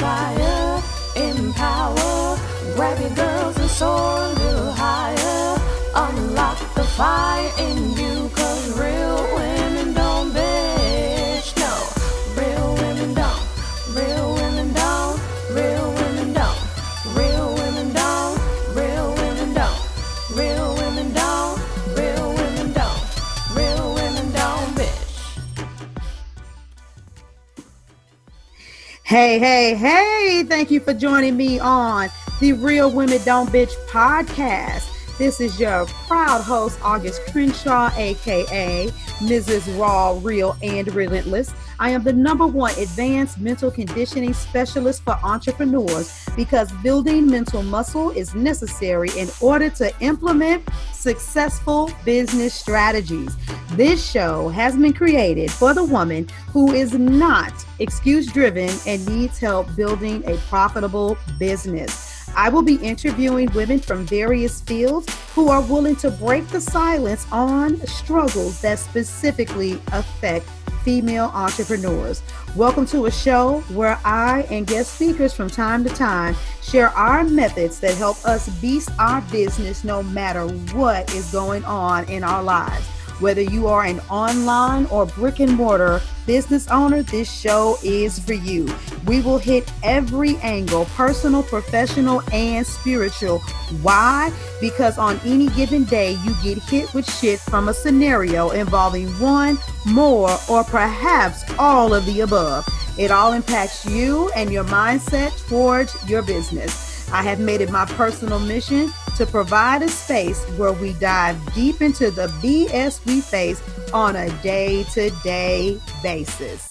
inspire, empower, grab your girls and soar a little higher. Unlock the fire in you, 'cause real women don't bitch, no. Real women don't, real women don't, real women don't, real women don't, real women don't, real women don't, real women don't, real women don't bitch. Hey, thank you for joining me on the Real Women Don't Bitch podcast. This is your proud host, August Crenshaw, aka Mrs. Raw, Real, and Relentless. I am the #1 advanced mental conditioning specialist for entrepreneurs because building mental muscle is necessary in order to implement successful business strategies. This show has been created for the woman who is not excuse-driven and needs help building a profitable business. I will be interviewing women from various fields who are willing to break the silence on struggles that specifically affect female entrepreneurs. Welcome to a show where I and guest speakers from time to time share our methods that help us beast our business no matter what is going on in our lives. Whether you are an online or brick and mortar business owner, this show is for you. We will hit every angle, personal, professional, and spiritual. Why? Because on any given day, you get hit with shit from a scenario involving one, more, or perhaps all of the above. It all impacts you and your mindset towards your business. I have made it my personal mission to provide a space where we dive deep into the BS we face on a day-to-day basis.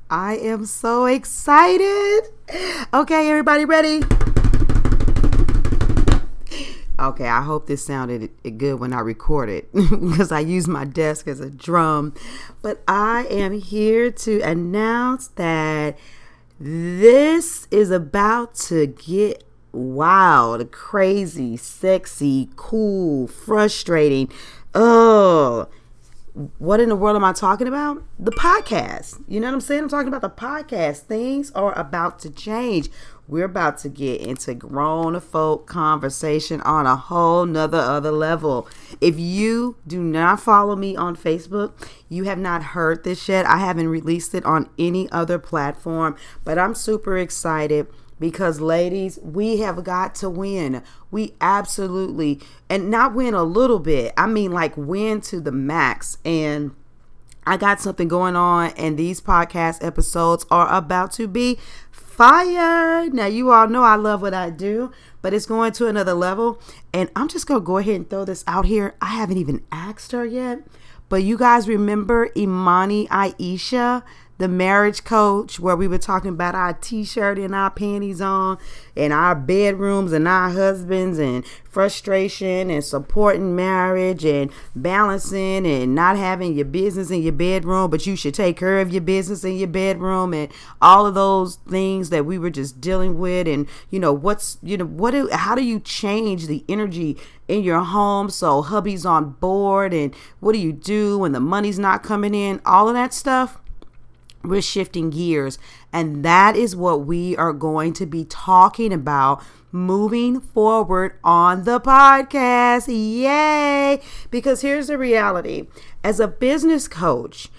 I am so excited. Okay, everybody ready? Okay, I hope this sounded good when I recorded because I use my desk as a drum. But I am here to announce that this is about to get wild, crazy, sexy, cool, frustrating. Oh, what in the world am I talking about? The podcast. You know what I'm saying? I'm talking about the podcast. Things are about to change. We're about to get into grown folk conversation on a whole nother other level. If you do not follow me on Facebook, you have not heard this yet. I haven't released it on any other platform, but I'm super excited because, ladies, we have got to win. We absolutely, and not win a little bit. I mean, like win to the max. And I got something going on, and these podcast episodes are about to be fire. Now, you all know I love what I do, but it's going to another level. And I'm just going to go ahead and throw this out here. I haven't even asked her yet, but you guys remember Imani Aisha, the marriage coach, where we were talking about our t-shirt and our panties on and our bedrooms and our husbands and frustration and supporting marriage and balancing and not having your business in your bedroom, but you should take care of your business in your bedroom and all of those things that we were just dealing with. And how do you change the energy in your home so hubby's on board, and what do you do when the money's not coming in, all of that stuff? We're shifting gears, and that is what we are going to be talking about moving forward on the podcast. Yay! Because here's the reality. As a business coach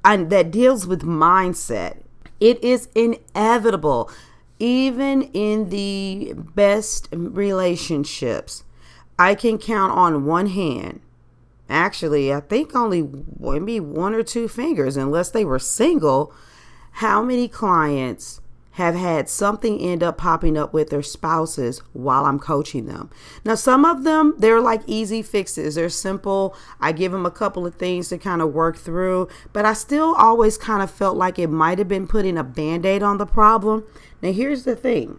that deals with mindset, it is inevitable, even in the best relationships. I can count on one hand. Actually, I think only maybe one or two fingers, unless they were single, how many clients have had something end up popping up with their spouses while I'm coaching them. Now, some of them, they're like easy fixes. They're simple. I give them a couple of things to kind of work through, but I still always kind of felt like it might have been putting a Band-Aid on the problem. Now, here's the thing.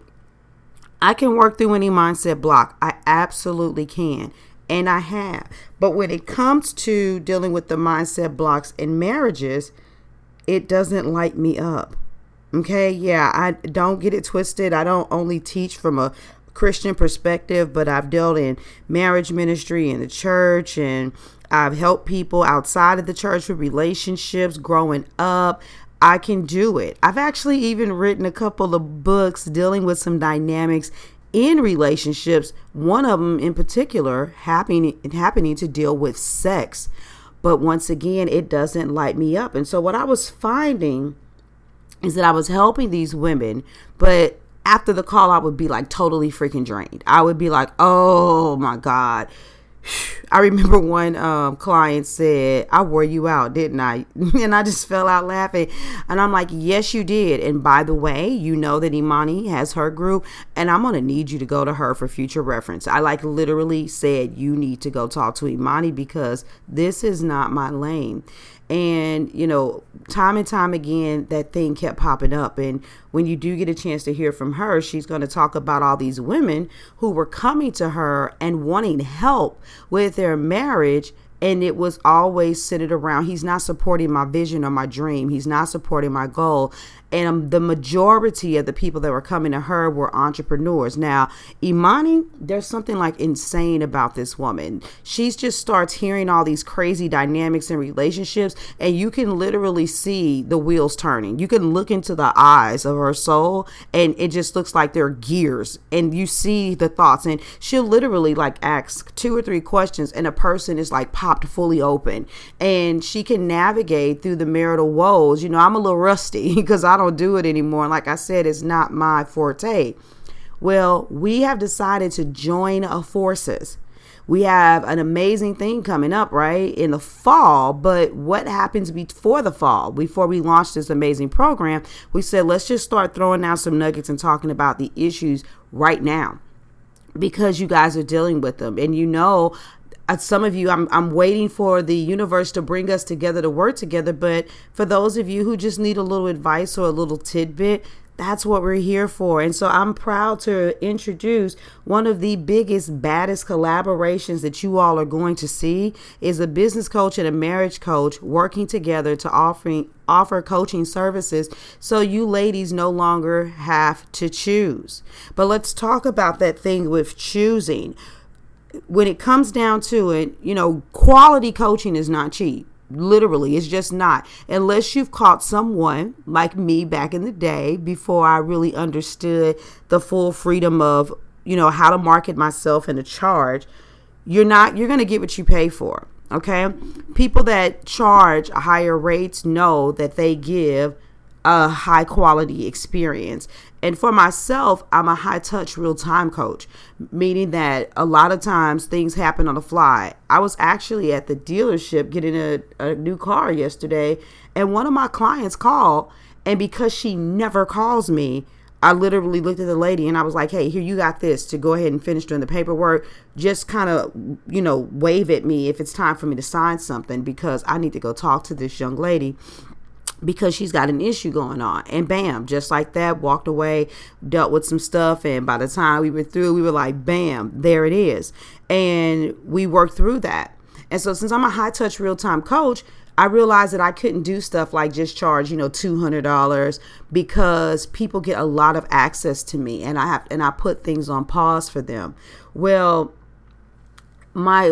I can work through any mindset block. I absolutely can. And I have. But when it comes to dealing with the mindset blocks in marriages, it doesn't light me up. Okay. Yeah. I don't get it twisted. I don't only teach from a Christian perspective, but I've dealt in marriage ministry in the church, and I've helped people outside of the church with relationships growing up. I can do it. I've actually even written a couple of books dealing with some dynamics in relationships. One of them in particular happening to deal with sex. But once again, it doesn't light me up. And so what I was finding is that I was helping these women, but after the call, I would be like totally freaking drained. I would be like, oh my God. I remember one client said, I wore you out, didn't I? And I just fell out laughing. And I'm like, yes, you did. And by the way, you know that Imani has her group, and I'm going to need you to go to her for future reference. I like literally said, you need to go talk to Imani because this is not my lane. And, you know, time and time again, that thing kept popping up. And when you do get a chance to hear from her, she's going to talk about all these women who were coming to her and wanting help with their marriage. And it was always centered around, he's not supporting my vision or my dream. He's not supporting my goal. And the majority of the people that were coming to her were entrepreneurs. Now, Imani, there's something like insane about this woman. She just starts hearing all these crazy dynamics in relationships, and you can literally see the wheels turning. You can look into the eyes of her soul, and it just looks like they're gears, and you see the thoughts. And she'll literally like ask 2 or 3 questions, and a person is like popped fully open, and she can navigate through the marital woes. You know, I'm a little rusty because I don't do it anymore. And like I said, it's not my forte. Well, we have decided to join forces. We have an amazing thing coming up, right, in the fall. But what happens before the fall? Before we launch this amazing program, we said, let's just start throwing out some nuggets and talking about the issues right now, because you guys are dealing with them. And you know, some of you, I'm waiting for the universe to bring us together to work together. But for those of you who just need a little advice or a little tidbit, that's what we're here for. And so I'm proud to introduce one of the biggest, baddest collaborations that you all are going to see is a business coach and a marriage coach working together to offer coaching services so you ladies no longer have to choose. But let's talk about that thing with choosing. When it comes down to it, you know, quality coaching is not cheap. Literally, it's just not. Unless you've caught someone like me back in the day before I really understood the full freedom of, you know, how to market myself and to charge, you're going to get what you pay for. Okay. People that charge higher rates know that they give a high quality experience. And for myself, I'm a high touch real time coach, meaning that a lot of times things happen on the fly. I was actually at the dealership getting a new car yesterday, and one of my clients called, and because she never calls me, I literally looked at the lady and I was like, hey, here, you got this to go ahead and finish doing the paperwork. Just kind of, you know, wave at me if it's time for me to sign something, because I need to go talk to this young lady because she's got an issue going on. And bam, just like that, walked away, dealt with some stuff. And by the time we were through, we were like, bam, there it is. And we worked through that. And so since I'm a high touch real time coach, I realized that I couldn't do stuff like just charge, you know, $200, because people get a lot of access to me, and I put things on pause for them. Well, my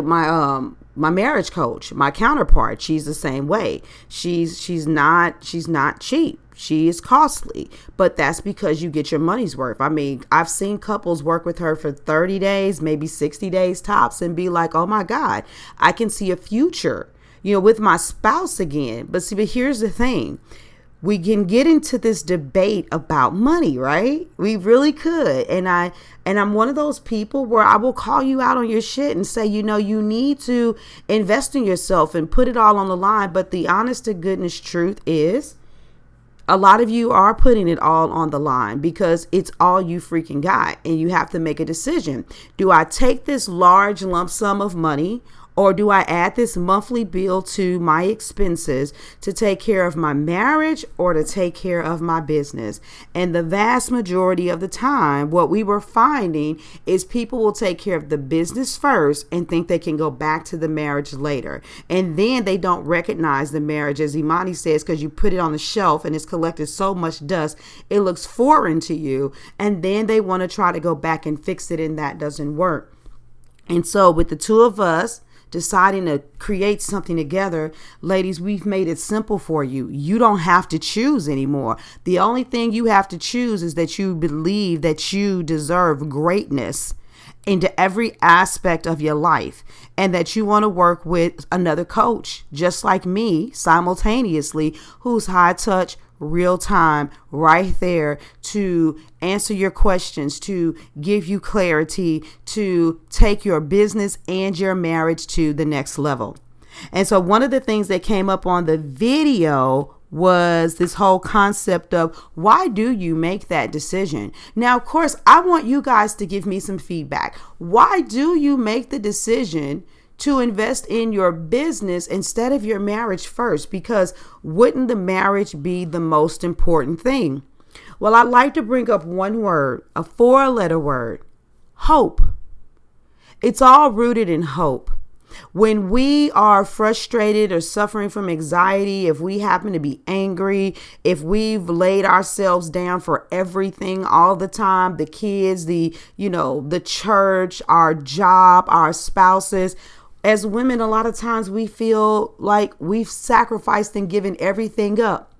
marriage coach, my counterpart, she's the same way. She's not cheap. She is costly, but that's because you get your money's worth. I mean, I've seen couples work with her for 30 days, maybe 60 days tops, and be like, oh my God, I can see a future, you know, with my spouse again. But here's the thing. We can get into this debate about money, right? We really could. And I'm one of those people where I will call you out on your shit and say, you know, you need to invest in yourself and put it all on the line. But the honest to goodness truth is, a lot of you are putting it all on the line because it's all you freaking got. And you have to make a decision. Do I take this large lump sum of money, or do I add this monthly bill to my expenses to take care of my marriage or to take care of my business? And the vast majority of the time, what we were finding is people will take care of the business first and think they can go back to the marriage later. And then they don't recognize the marriage, as Imani says, because you put it on the shelf and it's collected so much dust, it looks foreign to you. And then they want to try to go back and fix it, and that doesn't work. And so with the two of us deciding to create something together, ladies, we've made it simple for you. You don't have to choose anymore. The only thing you have to choose is that you believe that you deserve greatness into every aspect of your life, and that you want to work with another coach just like me simultaneously, who's high touch, real time, right there to answer your questions, to give you clarity, to take your business and your marriage to the next level. And so one of the things that came up on the video was this whole concept of, why do you make that decision? Now, of course, I want you guys to give me some feedback. Why do you make the decision to invest in your business instead of your marriage first? Because wouldn't the marriage be the most important thing? Well, I'd like to bring up one word, a 4-letter word, hope. It's all rooted in hope. When we are frustrated or suffering from anxiety, if we happen to be angry, if we've laid ourselves down for everything all the time, the kids, the church, our job, our spouses, as women, a lot of times we feel like we've sacrificed and given everything up.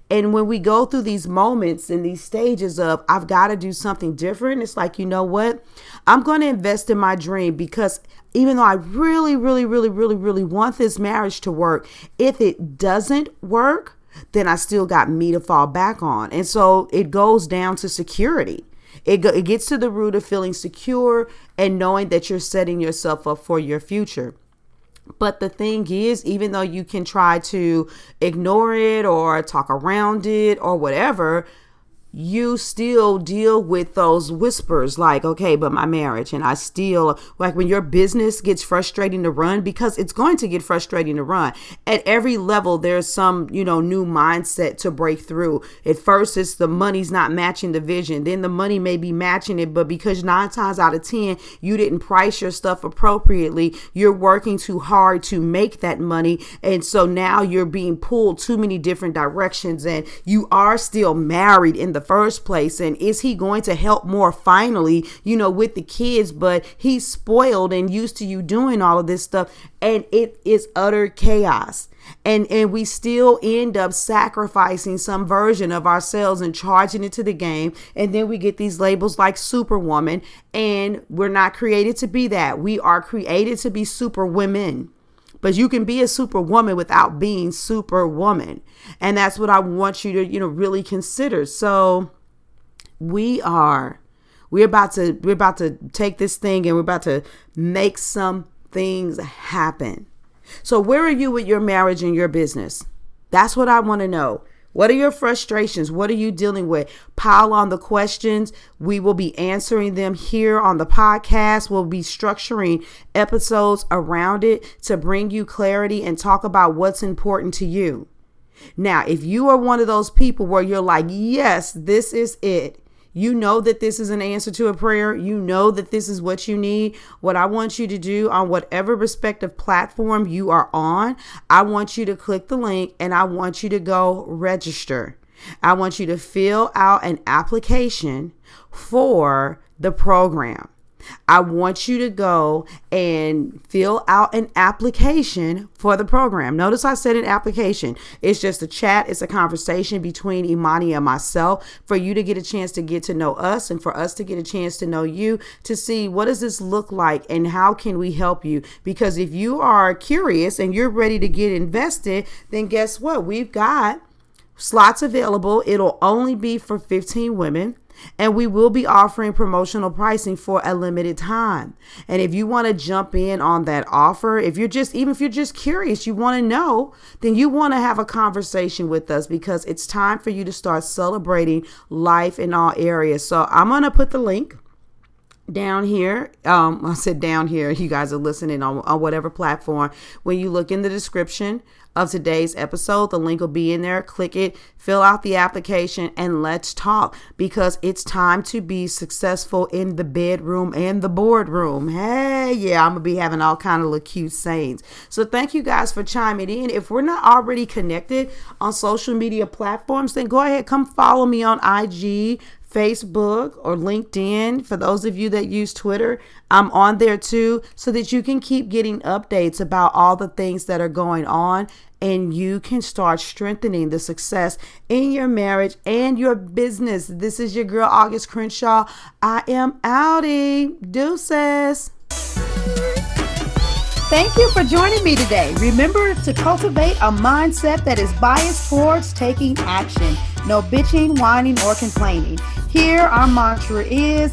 And when we go through these moments and these stages of, I've got to do something different, it's like, you know what? I'm going to invest in my dream, because even though I really, really, really, really, really want this marriage to work, if it doesn't work, then I still got me to fall back on. And so it goes down to security. It gets to the root of feeling secure and knowing that you're setting yourself up for your future. But the thing is, even though you can try to ignore it or talk around it or whatever, you still deal with those whispers like, okay, but my marriage, and I still, like when your business gets frustrating to run, because it's going to get frustrating to run at every level, there's some, new mindset to break through. At first, it's the money's not matching the vision. Then the money may be matching it, but because 9 times out of 10, you didn't price your stuff appropriately, you're working too hard to make that money. And so now you're being pulled too many different directions, and you are still married in the first place. And is he going to help more finally, with the kids, but he's spoiled and used to you doing all of this stuff, and it is utter chaos. And we still end up sacrificing some version of ourselves and charging it to the game. And then we get these labels like Superwoman, and we're not created to be that. We are created to be super women. But you can be a superwoman without being superwoman. And that's what I want you to, really consider. So we're about to take this thing and we're about to make some things happen. So where are you with your marriage and your business? That's what I want to know. What are your frustrations? What are you dealing with? Pile on the questions. We will be answering them here on the podcast. We'll be structuring episodes around it to bring you clarity and talk about what's important to you. Now, if you are one of those people where you're like, yes, this is it. You know that this is an answer to a prayer. You know that this is what you need. What I want you to do on whatever respective platform you are on, I want you to click the link and I want you to go register. I want you to fill out an application for the program. I want you to go and fill out an application for the program. Notice I said an application. It's just a chat. It's a conversation between Imani and myself for you to get a chance to get to know us and for us to get a chance to know you, to see what does this look like and how can we help you? Because if you are curious and you're ready to get invested, then guess what? We've got slots available. It'll only be for 15 women. And we will be offering promotional pricing for a limited time. And if you want to jump in on that offer, if you're just curious, you want to know, then you want to have a conversation with us, because it's time for you to start celebrating life in all areas. So I'm going to put the link down here. I said down here. You guys are listening on whatever platform. When you look in the description, of today's episode. The link will be in there. Click it, fill out the application, and let's talk, because it's time to be successful in the bedroom and the boardroom. Hey, yeah, I'm going to be having all kind of little cute sayings. So thank you guys for chiming in. If we're not already connected on social media platforms, then go ahead, come follow me on IG, Facebook, or LinkedIn. For those of you that use Twitter, I'm on there too, so that you can keep getting updates about all the things that are going on, and you can start strengthening the success in your marriage and your business. This is your girl, August Crenshaw. I am outie. Deuces. Thank you for joining me today. Remember to cultivate a mindset that is biased towards taking action. No bitching, whining, or complaining. Here, our mantra is,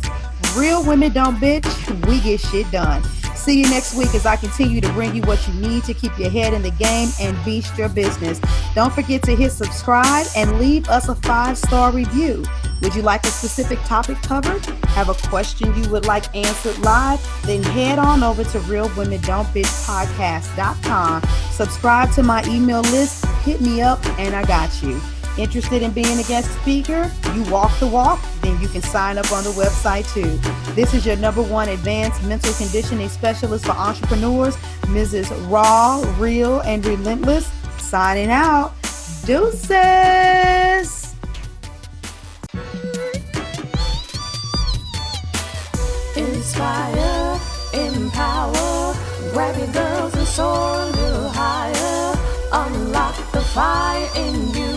real women don't bitch, we get shit done. See you next week as I continue to bring you what you need to keep your head in the game and beast your business. Don't forget to hit subscribe and leave us a 5-star review. Would you like a specific topic covered? Have a question you would like answered live? Then head on over to realwomen.don't bitch.podcast.com. Subscribe to my email list, hit me up, and I got you. Interested in being a guest speaker? You walk the walk? Then you can sign up on the website too. This is your #1 advanced mental conditioning specialist for entrepreneurs, Mrs. Raw, Real, and Relentless. Signing out. Deuces. Inspire, empower, grab your girls and soar a little higher. Unlock the fire in you.